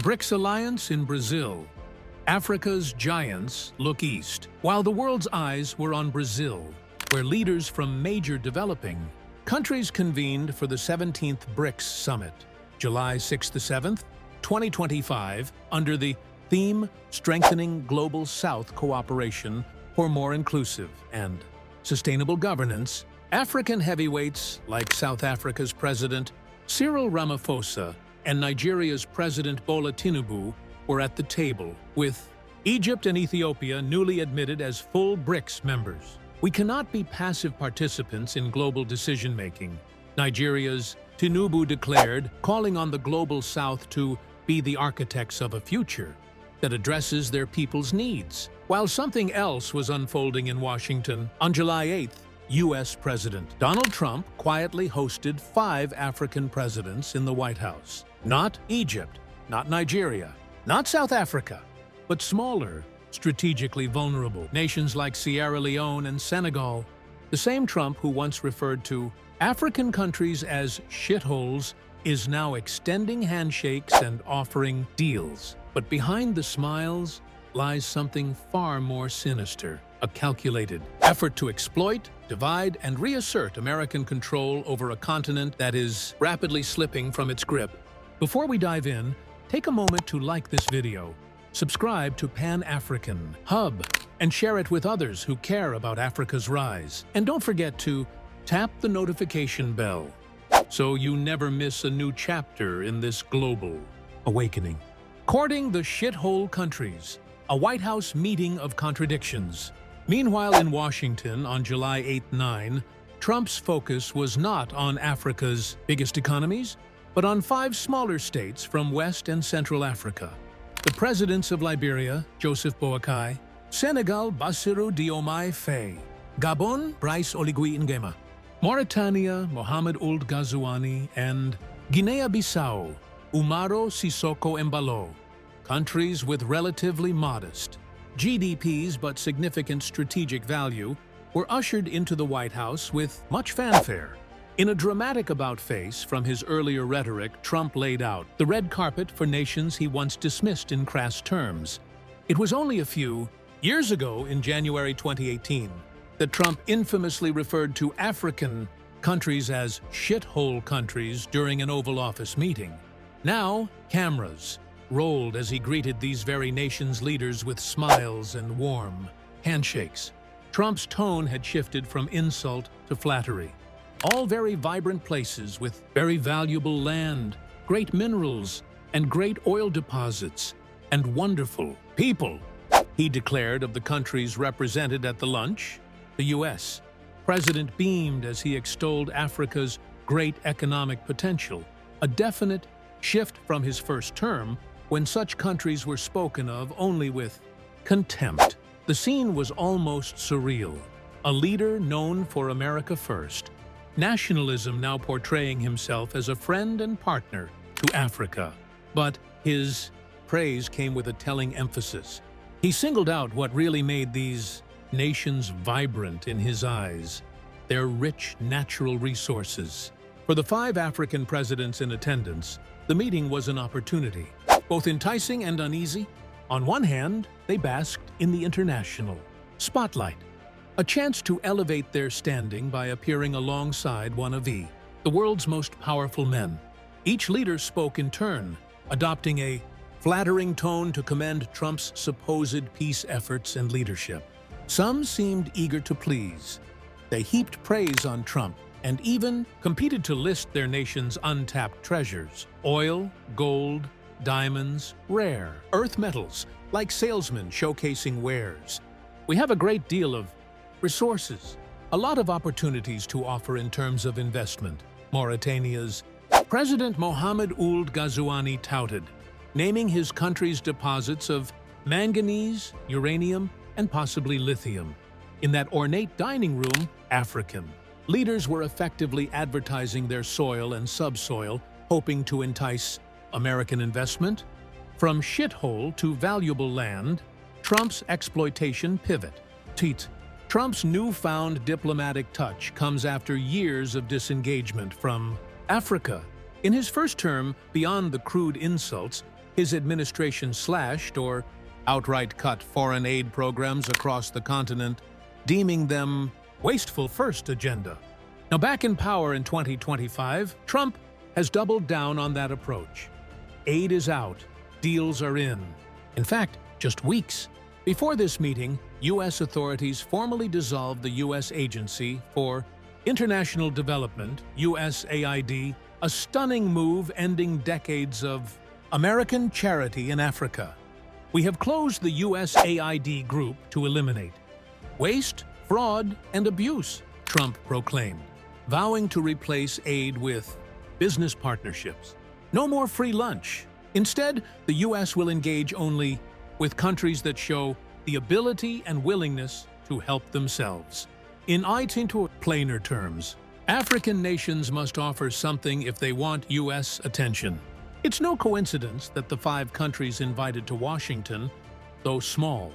BRICS alliance in Brazil. Africa's giants look east, while the world's eyes were on Brazil, where leaders from major developing countries convened for the 17th BRICS Summit, July 6th to 7th, 2025, under the theme Strengthening Global South Cooperation for More Inclusive and Sustainable Governance. African heavyweights like South Africa's President Cyril Ramaphosa and Nigeria's President Bola Tinubu were at the table, with Egypt and Ethiopia newly admitted as full BRICS members. We cannot be passive participants in global decision-making, Nigeria's Tinubu declared, calling on the Global South to be the architects of a future that addresses their people's needs. While something else was unfolding in Washington, on July 8th, U.S. President Donald Trump quietly hosted 5 African presidents in the White House. Not Egypt, not Nigeria, not South Africa, but smaller, strategically vulnerable nations like Sierra Leone and Senegal. The same Trump who once referred to African countries as shitholes is now extending handshakes and offering deals. But behind the smiles lies something far more sinister, a calculated effort to exploit, divide, and reassert American control over a continent that is rapidly slipping from its grip. Before we dive in, take a moment to like this video, subscribe to Pan-African Hub, and share it with others who care about Africa's rise. And don't forget to tap the notification bell so you never miss a new chapter in this global awakening. Courting the shithole countries, a White House meeting of contradictions. Meanwhile, in Washington on July 8-9, Trump's focus was not on Africa's biggest economies, but on 5 smaller states from West and Central Africa. The presidents of Liberia, Joseph Boakai; Senegal, Bassirou Diomaye Faye; Gabon, Brice Oligui Nguema; Mauritania, Mohamed Ould Ghazouani; and Guinea-Bissau, Umaro Sissoko Embalo. Countries with relatively modest GDPs but significant strategic value were ushered into the White House with much fanfare. In a dramatic about-face from his earlier rhetoric, Trump laid out the red carpet for nations he once dismissed in crass terms. It was only a few years ago, in January 2018, that Trump infamously referred to African countries as shithole countries during an Oval Office meeting. Now, cameras rolled as he greeted these very nations' leaders with smiles and warm handshakes. Trump's tone had shifted from insult to flattery. All very vibrant places with very valuable land, great minerals, and great oil deposits, and wonderful people, he declared of the countries represented at the lunch. The U.S. President beamed as he extolled Africa's great economic potential, a definite shift from his first term, when such countries were spoken of only with contempt. The scene was almost surreal. A leader known for America first, nationalism now portraying himself as a friend and partner to Africa. But his praise came with a telling emphasis. He singled out what really made these nations vibrant in his eyes: their rich natural resources. For the 5 African presidents in attendance, the meeting was an opportunity, both enticing and uneasy. On one hand, they basked in the international spotlight, a chance to elevate their standing by appearing alongside one of the world's most powerful men. Each leader spoke in turn, adopting a flattering tone to commend Trump's supposed peace efforts and leadership. Some seemed eager to please. They heaped praise on Trump and even competed to list their nation's untapped treasures: oil, gold, diamonds, rare earth metals, like salesmen showcasing wares. We have a great deal of resources, a lot of opportunities to offer in terms of investment, Mauritania's President Mohamed Ould Ghazouani touted, naming his country's deposits of manganese, uranium, and possibly lithium. In that ornate dining room, African leaders were effectively advertising their soil and subsoil, hoping to entice American investment. From shithole to valuable land, Trump's exploitation pivot. Trump's newfound diplomatic touch comes after years of disengagement from Africa. In his first term, beyond the crude insults, his administration slashed or outright cut foreign aid programs across the continent, deeming them wasteful first agenda. Now, back in power in 2025, Trump has doubled down on that approach. Aid is out, deals are in. In fact, just weeks before this meeting, U.S. authorities formally dissolved the U.S. Agency for International Development, USAID, a stunning move ending decades of American charity in Africa. We have closed the USAID group to eliminate waste, fraud, and abuse, Trump proclaimed, vowing to replace aid with business partnerships. No more free lunch. Instead, the U.S. will engage only with countries that show the ability and willingness to help themselves. In plainer terms, African nations must offer something if they want U.S. attention. It's no coincidence that the 5 countries invited to Washington, though small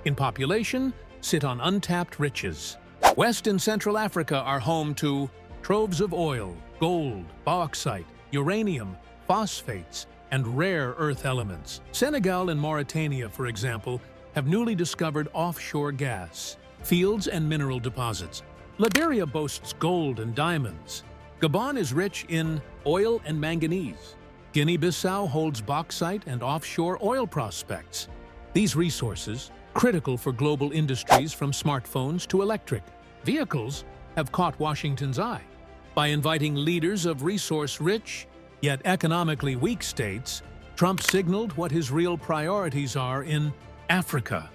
in population, sit on untapped riches. West and Central Africa are home to troves of oil, gold, bauxite, uranium, phosphates, and rare earth elements. Senegal and Mauritania, for example, have newly discovered offshore gas, fields and mineral deposits. Liberia boasts gold and diamonds. Gabon is rich in oil and manganese. Guinea-Bissau holds bauxite and offshore oil prospects. These resources, critical for global industries from smartphones to electric vehicles, have caught Washington's eye. By inviting leaders of resource-rich, yet economically weak states, Trump signaled what his real priorities are in Africa.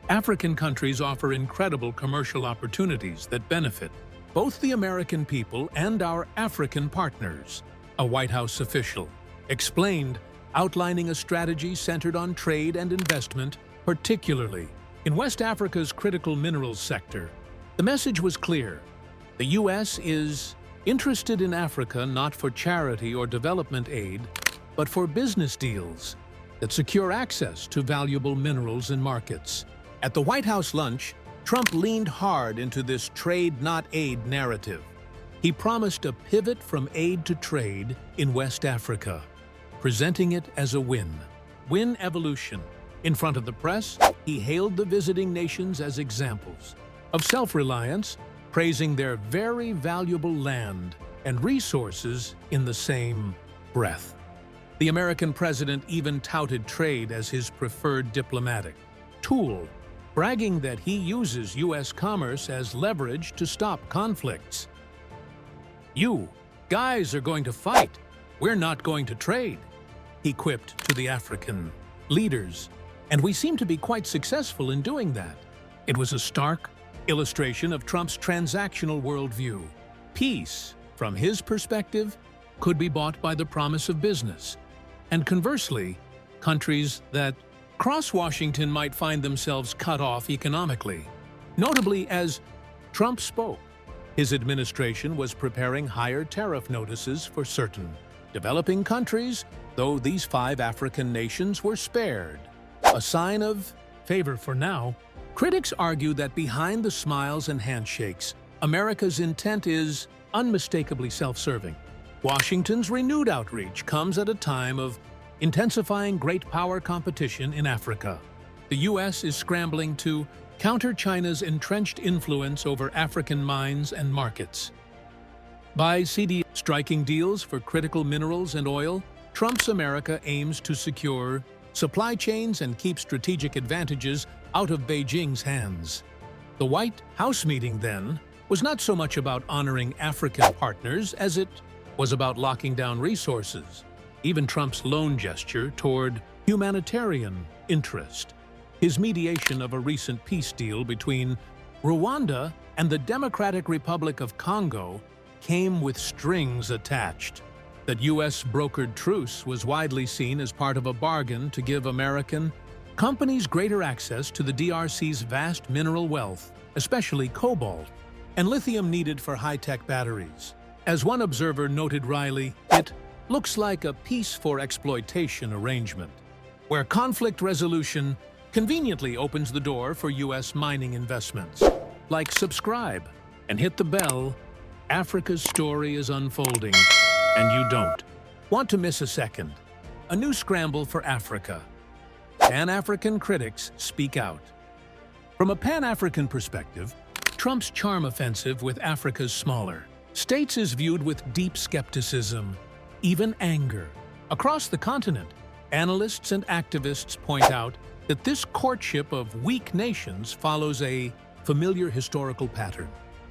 African countries offer incredible commercial opportunities that benefit both the American people and our African partners, a White House official explained, outlining a strategy centered on trade and investment, particularly in West Africa's critical minerals sector. The message was clear. The U.S. is interested in Africa not for charity or development aid, but for business deals that secure access to valuable minerals and markets. At the White House lunch, Trump leaned hard into this trade not aid narrative. He promised a pivot from aid to trade in West Africa, presenting it as a win evolution. In front of the press, he hailed the visiting nations as examples of self-reliance, praising their very valuable land and resources in the same breath. The American president even touted trade as his preferred diplomatic tool, bragging that he uses U.S. commerce as leverage to stop conflicts. "You guys are going to fight. We're not going to trade," he quipped to the African leaders, and we seem to be quite successful in doing that. It was a stark illustration of Trump's transactional worldview. Peace, from his perspective, could be bought by the promise of business. And conversely, countries that cross Washington might find themselves cut off economically. Notably, as Trump spoke, his administration was preparing higher tariff notices for certain developing countries, though these 5 African nations were spared. A sign of favor for now. Critics argue that behind the smiles and handshakes, America's intent is unmistakably self-serving. Washington's renewed outreach comes at a time of intensifying great power competition in Africa. The U.S. is scrambling to counter China's entrenched influence over African mines and markets. By striking deals for critical minerals and oil, Trump's America aims to secure supply chains and keep strategic advantages out of Beijing's hands. The White House meeting, then, was not so much about honoring African partners as it was about locking down resources. Even Trump's lone gesture toward humanitarian interest, his mediation of a recent peace deal between Rwanda and the Democratic Republic of Congo, came with strings attached. That U.S.-brokered truce was widely seen as part of a bargain to give American companies greater access to the DRC's vast mineral wealth, especially cobalt and lithium needed for high-tech batteries. As one observer noted wryly, it looks like a peace for exploitation arrangement, where conflict resolution conveniently opens the door for U.S. mining investments. Like, subscribe and hit the bell. Africa's story is unfolding, and you don't want to miss a second. a new scramble for Africa. Pan-African critics speak out. From a Pan-African perspective, Trump's charm offensive with Africa's smaller states is viewed with deep skepticism, even anger. Across the continent, analysts and activists point out that this courtship of weak nations follows a familiar historical pattern.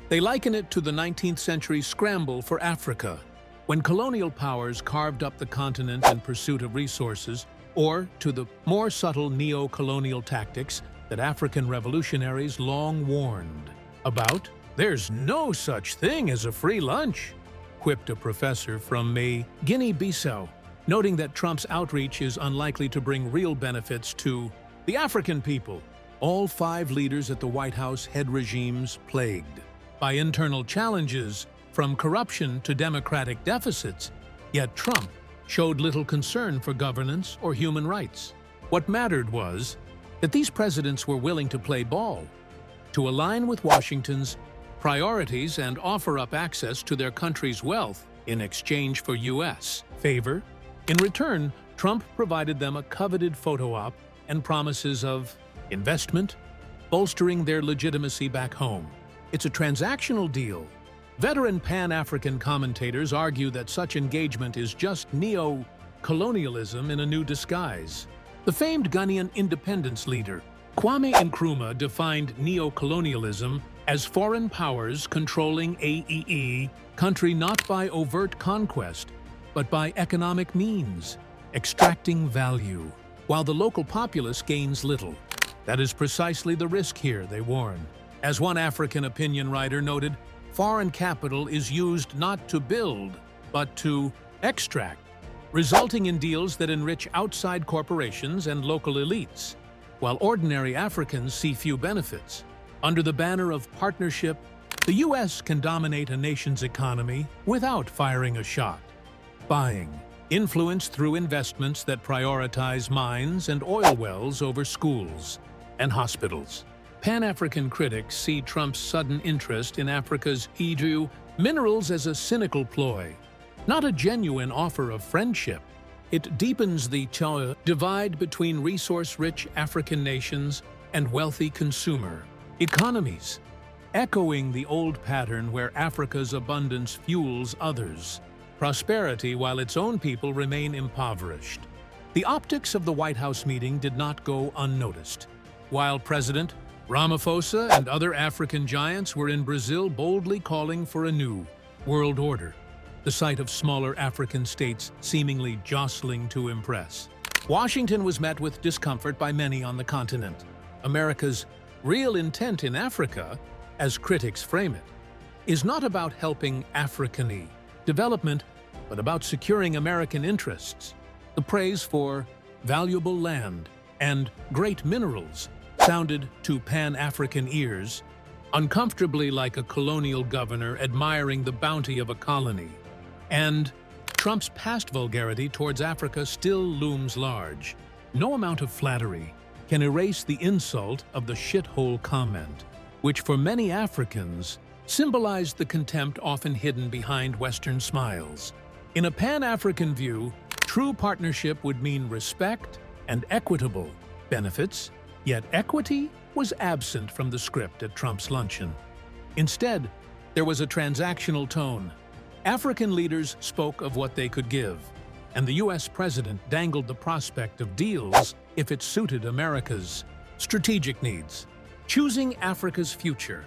They liken it to the 19th century scramble for Africa, when colonial powers carved up the continent in pursuit of resources, or to the more subtle neo-colonial tactics that African revolutionaries long warned about. "There's no such thing as a free lunch," quipped a professor from Guinea-Bissau, noting that Trump's outreach is unlikely to bring real benefits to the African people. All 5 leaders at the White House head regimes plagued by internal challenges, from corruption to democratic deficits, yet Trump showed little concern for governance or human rights. What mattered was that these presidents were willing to play ball, to align with Washington's priorities and offer up access to their country's wealth in exchange for U.S. favor. In return, Trump provided them a coveted photo op and promises of investment, bolstering their legitimacy back home. It's a transactional deal. Veteran Pan-African commentators argue that such engagement is just neo-colonialism in a new disguise. The famed Ghanaian independence leader, Kwame Nkrumah, defined neo-colonialism as foreign powers controlling a country not by overt conquest, but by economic means, extracting value, while the local populace gains little. That is precisely the risk here, they warn. As one African opinion writer noted, foreign capital is used not to build, but to extract, resulting in deals that enrich outside corporations and local elites, while ordinary Africans see few benefits. Under the banner of partnership, the U.S. can dominate a nation's economy without firing a shot. Buying influence through investments that prioritize mines and oil wells over schools and hospitals. Pan-African critics see Trump's sudden interest in Africa's minerals as a cynical ploy, not a genuine offer of friendship. It deepens the divide between resource-rich African nations and wealthy consumer economies, echoing the old pattern where Africa's abundance fuels others' prosperity while its own people remain impoverished. The optics of the White House meeting did not go unnoticed. While President Ramaphosa and other African giants were in Brazil boldly calling for a new world order, the sight of smaller African states seemingly jostling to impress. Washington was met with discomfort by many on the continent. America's real intent in Africa, as critics frame it, is not about helping African development, but about securing American interests. The praise for valuable land and great minerals sounded to Pan-African ears uncomfortably like a colonial governor admiring the bounty of a colony. And Trump's past vulgarity towards Africa still looms large. No amount of flattery can erase the insult of the shithole comment, which for many Africans symbolized the contempt often hidden behind Western smiles. In a Pan-African view, true partnership would mean respect and equitable benefits, yet equity was absent from the script at Trump's luncheon. Instead, there was a transactional tone. African leaders spoke of what they could give, and the U.S. president dangled the prospect of deals if it suited America's strategic needs, choosing Africa's future.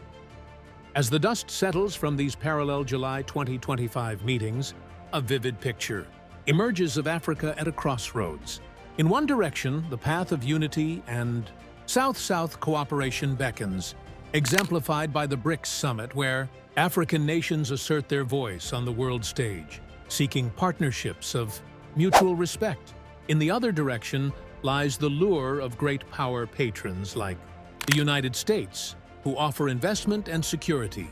As the dust settles from these parallel July 2025 meetings, a vivid picture emerges of Africa at a crossroads. In one direction, the path of unity and South-South cooperation beckons, exemplified by the BRICS summit where African nations assert their voice on the world stage, seeking partnerships of mutual respect. In the other direction lies the lure of great power patrons like the United States, who offer investment and security,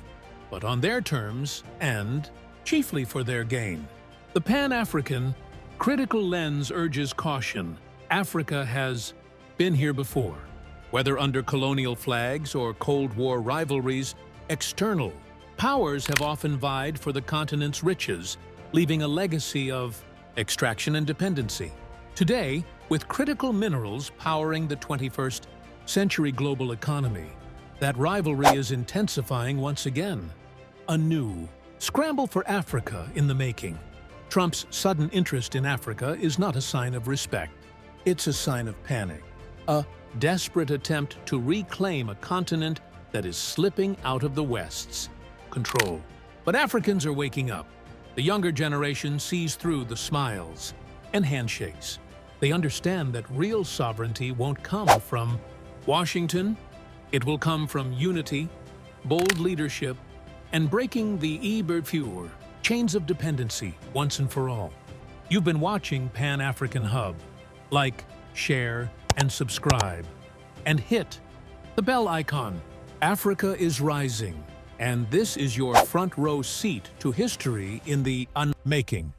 but on their terms and chiefly for their gain. The Pan-African critical lens urges caution. Africa has been here before. Whether under colonial flags or Cold War rivalries, external powers have often vied for the continent's riches, leaving a legacy of extraction and dependency. Today, with critical minerals powering the 21st century global economy, that rivalry is intensifying once again. A new scramble for Africa in the making. Trump's sudden interest in Africa is not a sign of respect. It's a sign of panic. A desperate attempt to reclaim a continent that is slipping out of the West's control. But Africans are waking up. The younger generation sees through the smiles and handshakes. They understand that real sovereignty won't come from Washington. It will come from unity, bold leadership, and breaking the Eber-Fuhr chains of dependency once and for all. You've been watching Pan-African Hub. Like, share, and subscribe. And hit the bell icon. Africa is rising, and this is your front row seat to history in the unmaking.